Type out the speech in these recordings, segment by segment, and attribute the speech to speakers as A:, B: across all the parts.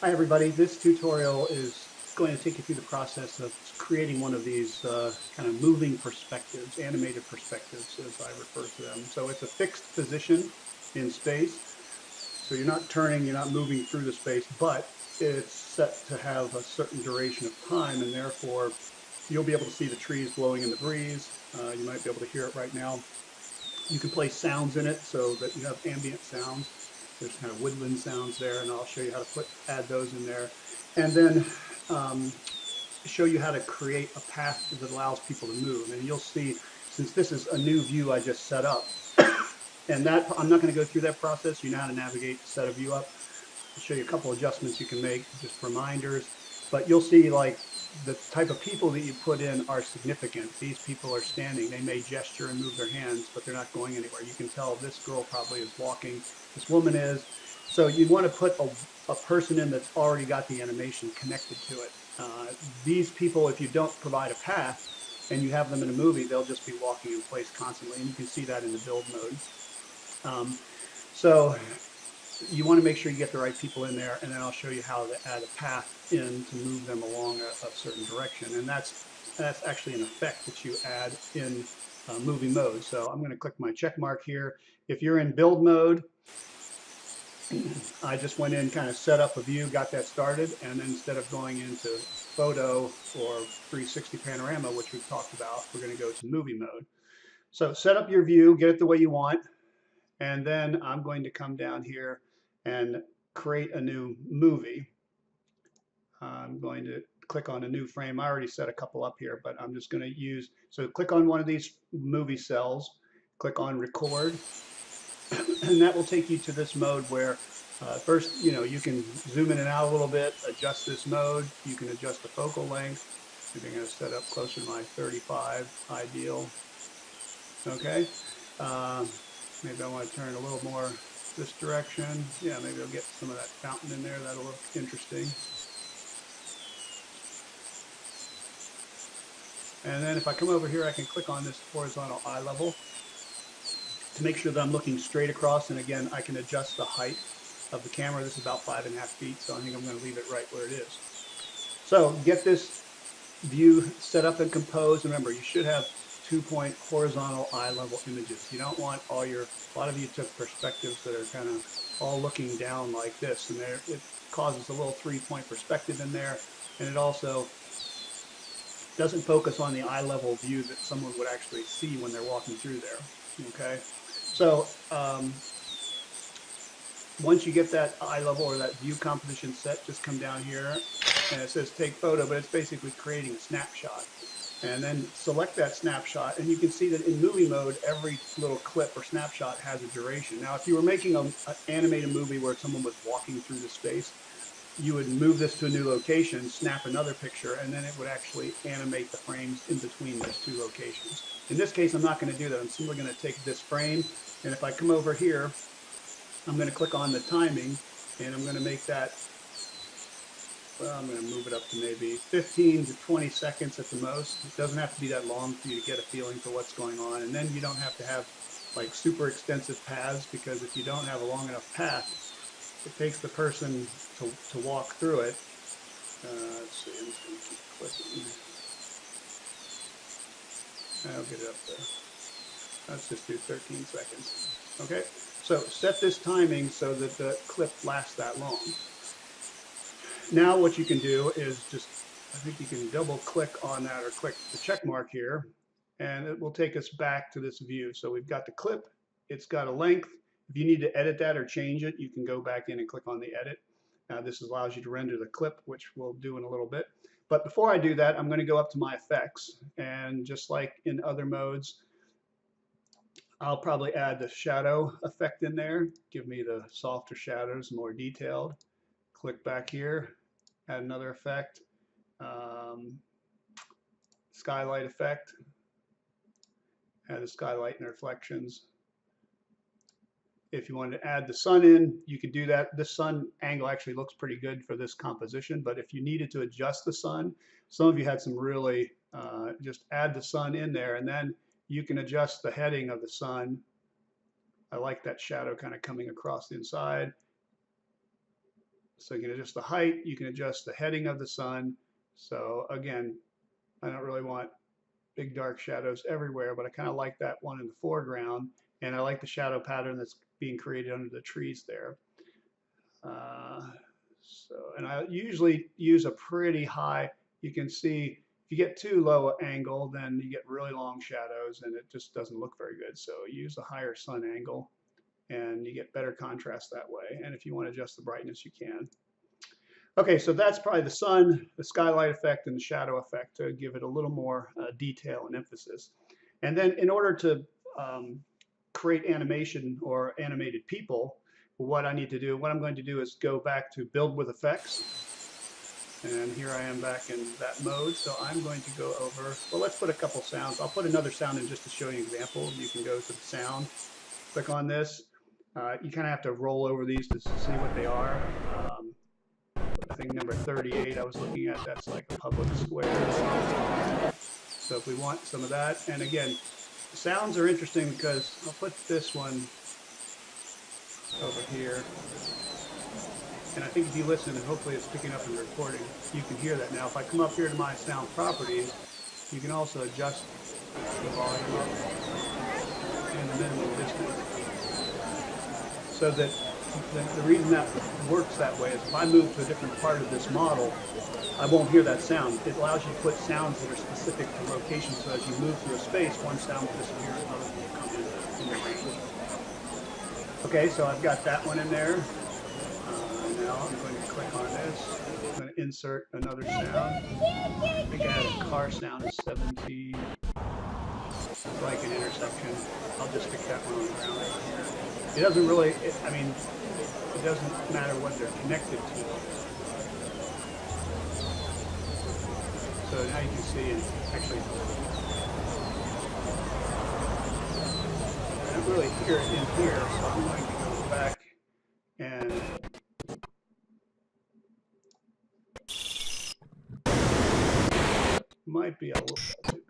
A: Hi everybody, this tutorial is going to take you through the process of creating one of these kind of moving perspectives, animated perspectives as I refer to them. So it's a fixed position in space, so you're not turning, you're not moving through the space, but it's set to have a certain duration of time, and therefore you'll be able to see the trees blowing in the breeze. You might be able to hear it right now. You can place sounds in it so that you have ambient sounds. There's kind of woodland sounds there, and I'll show you how to add those in there. And then um, show you how to create a path that allows people to move. And you'll see, since this is a new view I just set up, and that I'm not going to go through that process. You know how to navigate, set a view up. I'll show you a couple adjustments you can make, just reminders. But you'll see like the type of people that you put in are significant. These people are standing. They may gesture and move their hands, but they're not going anywhere. You can tell this girl probably is walking. This woman is. So you want to put a person in that's already got the animation connected to it. These people, if you don't provide a path and you have them in a movie, they'll just be walking in place constantly. And you can see that in the build mode. Um, so you want to make sure you get the right people in there, and then I'll show you how to add a path in to move them along a certain direction. And that's actually an effect that you add in movie mode. So I'm going to click my check mark here. If you're in build mode, I just went in, kind of set up a view, got that started, and then instead of going into photo or 360 panorama, which we've talked about, we're going to go to movie mode. So set up your view, get it the way you want, and then I'm going to come down here and create a new movie. I'm going to click on a new frame. I already set a couple up here, but I'm just going to use, so click on one of these movie cells, click on record, and that will take you to this mode where first, you can zoom in and out a little bit, adjust this mode. You can adjust the focal length. Maybe I'm going to set up closer to my 35 ideal. Okay. Maybe I want to turn a little more this direction. Yeah, maybe I'll get some of that fountain in there. That'll look interesting. And then if I come over here, I can click on this horizontal eye level to make sure that I'm looking straight across. And again, I can adjust the height of the camera. This is about 5.5 feet, so I think I'm going to leave it right where it is. So get this view set up and composed. Remember, you should have 2-point horizontal eye level images. You don't want a lot of you took perspectives that are kind of all looking down like this, and it causes a little 3-point perspective in there, and it also doesn't focus on the eye level view that someone would actually see when they're walking through there. Okay, so once you get that eye level or that view composition set, just come down here and it says take photo, but it's basically creating a snapshot. And then select that snapshot, and you can see that in movie mode, every little clip or snapshot has a duration. Now, if you were making an animated movie where someone was walking through the space, you would move this to a new location, snap another picture, and then it would actually animate the frames in between those two locations. In this case, I'm not going to do that. I'm simply going to take this frame, and if I come over here, I'm going to click on the timing, and I'm going to make that, well, I'm going to move it up to maybe 15 to 20 seconds at the most. It doesn't have to be that long for you to get a feeling for what's going on. And then you don't have to have like super extensive paths, because if you don't have a long enough path, it takes the person to walk through it. Let's see, I'm just going to keep clicking. I'll get it up there. Let's just do 13 seconds. Okay, so set this timing so that the clip lasts that long. Now what you can do is just, I think you can double click on that or click the check mark here, and it will take us back to this view. So we've got the clip, it's got a length. If you need to edit that or change it, you can go back in and click on the edit. This allows you to render the clip, which we'll do in a little bit. But before I do that, I'm going to go up to my effects, and just like in other modes, I'll probably add the shadow effect in there, give me the softer shadows, more detailed. Click back here, add another effect, skylight effect, add the skylight and reflections. If you wanted to add the sun in, you could do that. The sun angle actually looks pretty good for this composition, but if you needed to adjust the sun, some of you had some really, just add the sun in there, and then you can adjust the heading of the sun. I like that shadow kind of coming across the inside. So you can adjust the height, you can adjust the heading of the sun. So again, I don't really want big dark shadows everywhere, but I kind of like that one in the foreground, and I like the shadow pattern that's being created under the trees there. And I usually use a pretty high, you can see if you get too low angle, then you get really long shadows and it just doesn't look very good. So use a higher sun angle and you get better contrast that way. And if you want to adjust the brightness, you can. Okay, so that's probably the sun, the skylight effect, and the shadow effect to give it a little more detail and emphasis. And then in order to create animation or animated people, what I'm going to do is go back to build with effects. And here I am back in that mode. So I'm going to go over, well, let's put a couple sounds. I'll put another sound in just to show you an example. You can go to the sound, click on this. You kind of have to roll over these to see what they are. I think number 38 I was looking at, that's like a public square. So if we want some of that, and again, sounds are interesting because I'll put this one over here. And I think if you listen, and hopefully it's picking up in the recording, you can hear that now. If I come up here to my sound properties, you can also adjust the volume up and the minimum distance. So that the reason that works that way is if I move to a different part of this model, I won't hear that sound. It allows you to put sounds that are specific to location, so as you move through a space, one sound will disappear and another will come in your range. Okay, so I've got that one in there. Now I'm going to click on this. I'm going to insert another sound. I think I had a car sound of 70, like an intersection. I'll just stick that one on the ground right here. It doesn't really, it doesn't matter what they're connected to. So now you can see, and actually, I don't really hear it in here, so I'm going to go back and might be a little too big.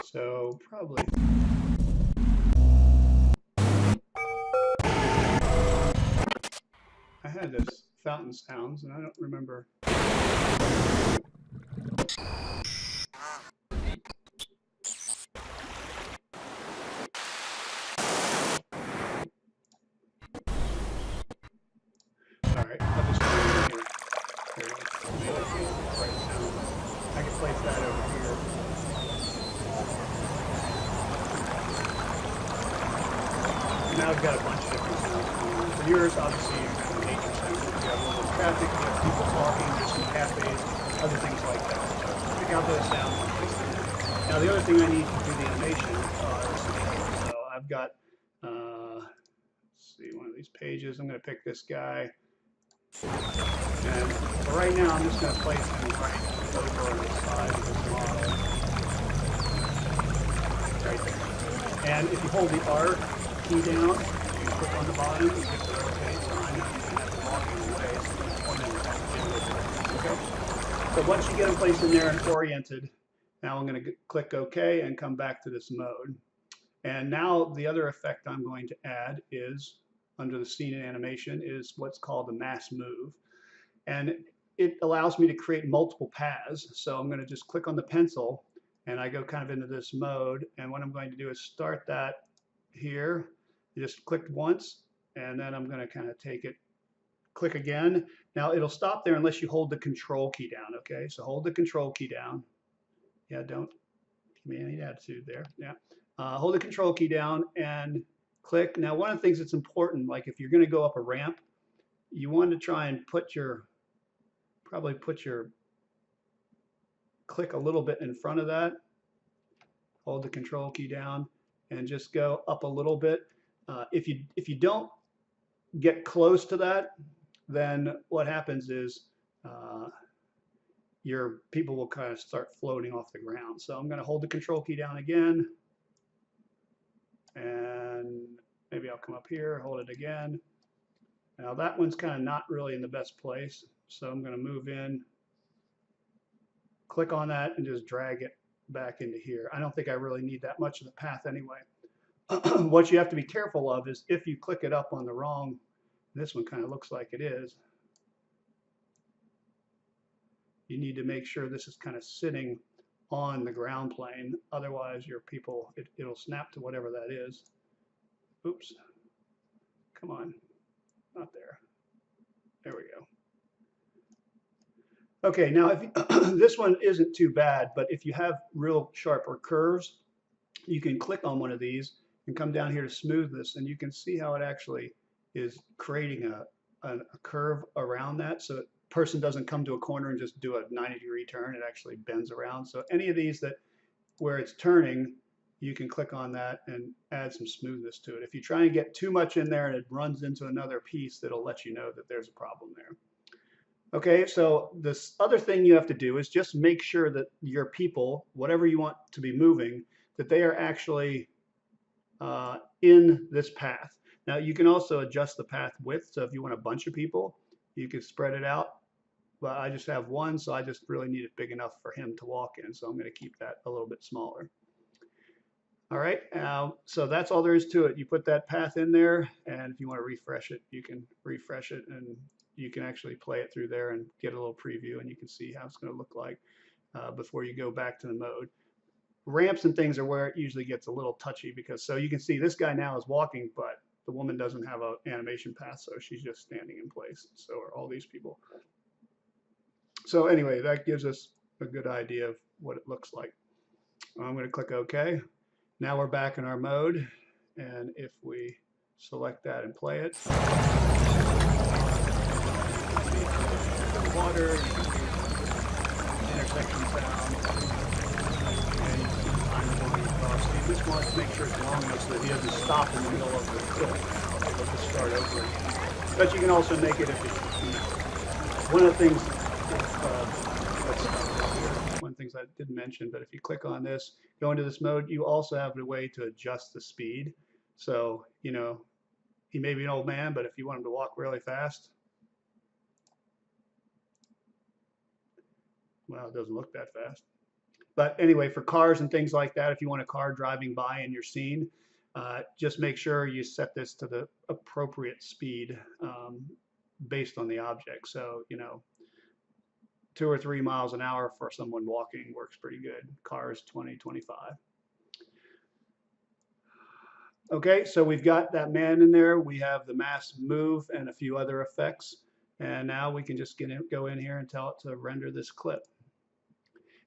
A: So probably. I had this fountain sounds, and I don't remember. All right, I'll just put it in here. There it is. Right sound. I can place that over here. And now I've got a bunch of different sounds going on. For yours, obviously, you have nature sounds. You have a little traffic, you have people talking, there's some cafes, other things like that. So pick out those sounds and place them in. Now, the other thing I need to do the animation is, so I've got, let's see, one of these pages. I'm going to pick this guy. And for right now, I'm just going to place him right over on the side of this model. Right there. And if you hold the R key down, you click on the bottom, you get the rotate sign, and you have them walking away, so that's one in. Okay? So once you get them placed in there and oriented, now I'm going to click OK and come back to this mode. And now the other effect I'm going to add is, under the scene and animation, is what's called the mass move. And it allows me to create multiple paths. So I'm going to just click on the pencil and I go kind of into this mode. And what I'm going to do is start that here. You just click once and then I'm going to kind of take it, click again. Now it'll stop there unless you hold the control key down. Okay, so hold the control key down. Yeah, don't give me any attitude there. Yeah, hold the control key down and click. Now, one of the things that's important, like if you're going to go up a ramp, you want to try and probably put your click a little bit in front of that. Hold the control key down and just go up a little bit. If you don't get close to that, then what happens is your people will kind of start floating off the ground. So I'm going to hold the control key down again. And maybe I'll come up here, hold it again. Now that one's kind of not really in the best place, so I'm going to move in, click on that, and just drag it back into here. I don't think I really need that much of the path anyway. What you have to be careful of is if you click it up on the wrong, this one kind of looks like it is, you need to make sure this is kind of sitting on the ground plane. Otherwise, your people, it'll snap to whatever that is. Oops. Come on. Not there. There we go. Okay, now if this one isn't too bad, but if you have real sharper curves, you can click on one of these and come down here to smoothness, and you can see how it actually is creating a curve around that, so the person doesn't come to a corner and just do a 90-degree turn. It actually bends around. So any of these that where it's turning, you can click on that and add some smoothness to it. If you try and get too much in there and it runs into another piece, that'll let you know that there's a problem there. Okay, so this other thing you have to do is just make sure that your people, whatever you want to be moving, that they are actually in this path. Now you can also adjust the path width, so if you want a bunch of people, you can spread it out. But I just have one, so I just really need it big enough for him to walk in, so I'm going to keep that a little bit smaller. All right, so that's all there is to it. You put that path in there, and if you want to refresh it, you can refresh it, and you can actually play it through there and get a little preview, and you can see how it's going to look like before you go back to the mode. Ramps and things are where it usually gets a little touchy, because so you can see this guy now is walking, but the woman doesn't have an animation path, so she's just standing in place. So are all these people. So anyway, that gives us a good idea of what it looks like. I'm going to click OK. Now we're back in our mode, and if we select that and play it, water, intersection sound, and you see time going across. You just want to make sure it's long enough so that he doesn't stop in the middle of the clip. Okay, let's just start over again. But you can also make it if it's, you know, one of the things, one of the things I didn't mention, but if you click on this, go into this mode, you also have a way to adjust the speed. So, you know, he may be an old man, but if you want him to walk really fast, well, it doesn't look that fast. But anyway, for cars and things like that, if you want a car driving by in your scene, just make sure you set this to the appropriate speed based on the object. So, you know, 2 or 3 miles an hour for someone walking works pretty good. Cars 20, 25. Okay, so we've got that man in there. We have the mass move and a few other effects. And now we can just go in here and tell it to render this clip.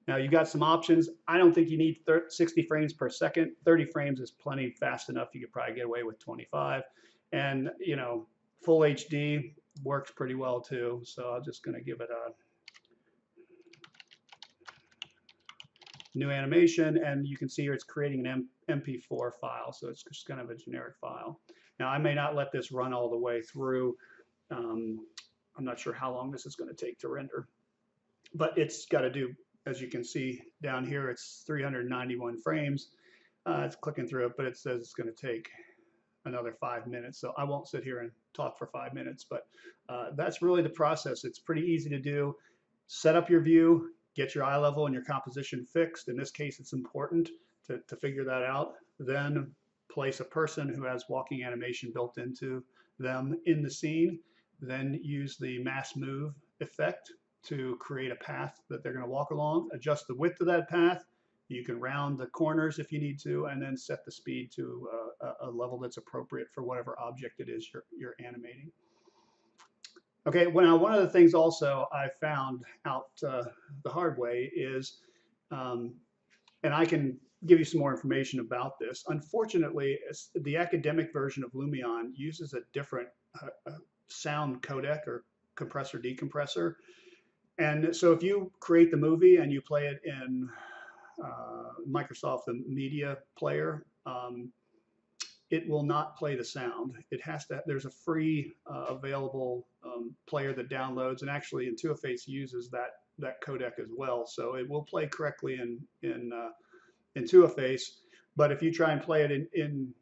A: Now you got some options. I don't think you need 60 frames per second. 30 frames is plenty fast enough. You could probably get away with 25. And, you know, full HD works pretty well too. So I'm just going to give it a new animation, and you can see here it's creating an MP4 file, so it's just kind of a generic file. Now I may not let this run all the way through. I'm not sure how long this is going to take to render, but it's got to do, as you can see down here, it's 391 frames. It's clicking through it, but it says it's going to take another 5 minutes, so I won't sit here and talk for 5 minutes, but that's really the process. It's pretty easy to do. Set up your view, get your eye level and your composition fixed. In this case, it's important to figure that out. Then place a person who has walking animation built into them in the scene. Then use the mass move effect to create a path that they're going to walk along. Adjust the width of that path. You can round the corners if you need to, and then set the speed to a level that's appropriate for whatever object it is you're animating. Okay, well, one of the things also I found out the hard way is, and I can give you some more information about this. Unfortunately, the academic version of Lumion uses a different sound codec or compressor decompressor. And so if you create the movie and you play it in Microsoft the Media Player, it will not play the sound. It has to. There's a free available player that downloads, and actually Intuiface uses that codec as well. So it will play correctly in Intuiface. But if you try and play it in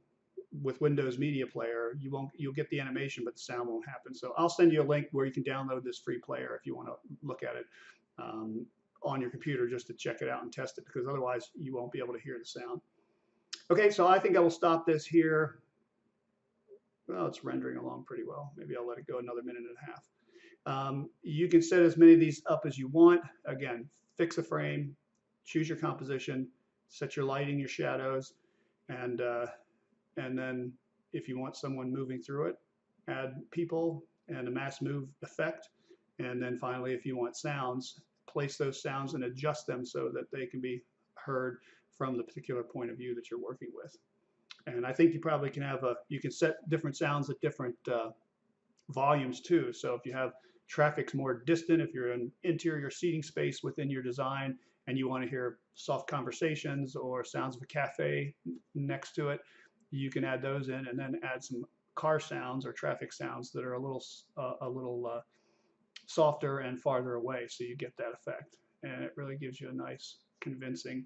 A: with Windows Media Player, you'll get the animation, but the sound won't happen. So I'll send you a link where you can download this free player if you want to look at it on your computer just to check it out and test it, because otherwise you won't be able to hear the sound. Okay, so I think I will stop this here. Well, it's rendering along pretty well. Maybe I'll let it go another minute and a half. You can set as many of these up as you want. Again, fix a frame, choose your composition, set your lighting, your shadows, and then if you want someone moving through it, add people and a mass move effect. And then finally, if you want sounds, place those sounds and adjust them so that they can be heard from the particular point of view that you're working with. And I think you probably can have you can set different sounds at different volumes too. So if you have traffic's more distant, if you're in interior seating space within your design and you want to hear soft conversations or sounds of a cafe next to it, you can add those in, and then add some car sounds or traffic sounds that are a little softer and farther away, so you get that effect. And it really gives you a nice, convincing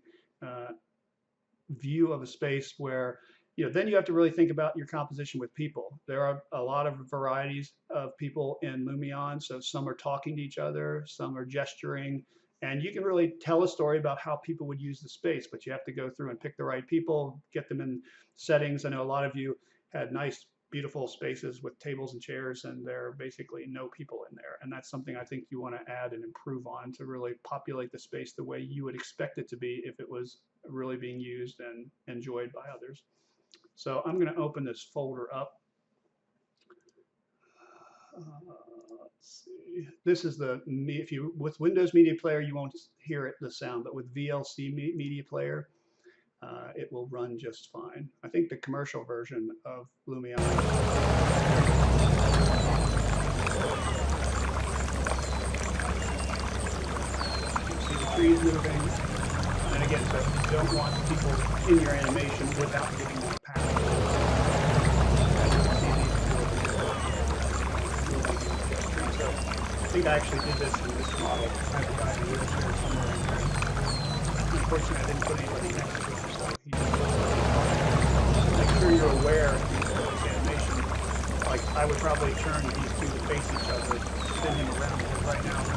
A: view of a space where, then you have to really think about your composition with people. There are a lot of varieties of people in Lumion. So some are talking to each other, some are gesturing, and you can really tell a story about how people would use the space, but you have to go through and pick the right people, get them in settings. I know a lot of you had nice, beautiful spaces with tables and chairs, and there are basically no people in there. And that's something I think you want to add and improve on to really populate the space the way you would expect it to be if it was really being used and enjoyed by others. So I'm going to open this folder up. Let's see. This is with Windows Media Player, you won't hear it, the sound, but with VLC Media Player, it will run just fine. I think the commercial version of Lumion. You see the trees moving. And again, so you don't want people in your animation without giving them a path. So I think I actually did this in this model. I have a guy in a wheelchair somewhere in there. Unfortunately, I didn't put anybody next to him, so he just make sure you're aware of this animation. Like, I would probably turn these two to face each other, spin them around, because right now